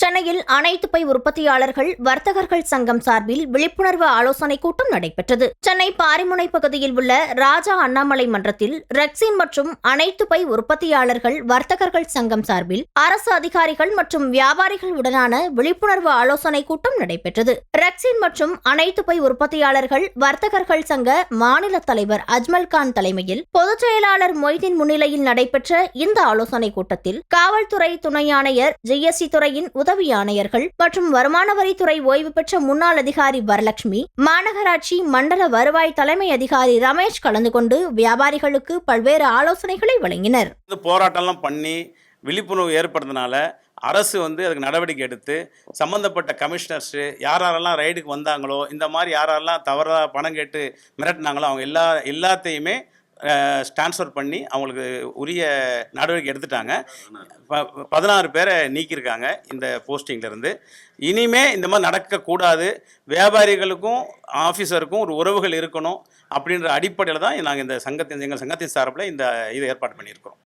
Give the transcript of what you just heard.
சென்னையில் அனைத்து பை உற்பத்தியாளர்கள் வர்த்தகர்கள் சங்கம் சார்பில் விழிப்புணர்வு ஆலோசனைக் கூட்டம் நடைபெற்றது. சென்னை பாரிமுனை பகுதியில் உள்ள ராஜா அண்ணாமலை மன்றத்தில் ரெக்சின் மற்றும் அனைத்து பை உற்பத்தியாளர்கள் வர்த்தகர்கள் சங்கம் சார்பில் அரசு அதிகாரிகள் மற்றும் வியாபாரிகள் உடனான விழிப்புணர்வு ஆலோசனைக் கூட்டம் நடைபெற்றது. ரெக்சின் மற்றும் அனைத்து பை உற்பத்தியாளர்கள் வர்த்தகர்கள் சங்க மாநில தலைவர் அஜ்மல் கான் தலைமையில் பொதுச் செயலாளர் மொய்தீன் முன்னிலையில் நடைபெற்ற இந்த ஆலோசனைக் கூட்டத்தில் காவல்துறை துணை ஆணையர், ஜிஎஸ்டி துறையின் உதவி ஆணையர்கள் மற்றும் வருமான வரித்துறை ஓய்வு பெற்ற முன்னாள் அதிகாரி வரலட்சுமி, மாநகராட்சி மண்டல வருவாய் தலைமை அதிகாரி ரமேஷ் கலந்து கொண்டு வியாபாரிகளுக்கு பல்வேறு ஆலோசனைகளை வழங்கினர். போராட்டம்லாம் பண்ணி விழிப்புணர்வு ஏற்படுறதுனால அரசு அதுக்கு நடவடிக்கை எடுத்து சம்மந்தப்பட்ட கமிஷனர்ஸு யாரெல்லாம் ரைடுக்கு வந்தாங்களோ, இந்த மாதிரி யாரெல்லாம் தவறாக பணம் கேட்டு மிரட்டினாங்களோ அவங்க எல்லாத்தையுமே ட்ரான்ஸ்ஃபர் பண்ணி அவங்களுக்கு உரிய நடவடிக்கை எடுத்துட்டாங்க. 16 பேரை நீக்கியிருக்காங்க இந்த போஸ்டிங்லேருந்து. இனிமே இந்த மாதிரி நடக்கக்கூடாது, வியாபாரிகளுக்கும் ஆஃபீஸருக்கும் ஒரு உறவுகள் இருக்கணும் அப்படின்ற அடிப்படையில் தான் நாங்கள் எங்கள் சங்கத்தின் சார்பில் இதை ஏற்பாடு பண்ணியிருக்கிறோம்.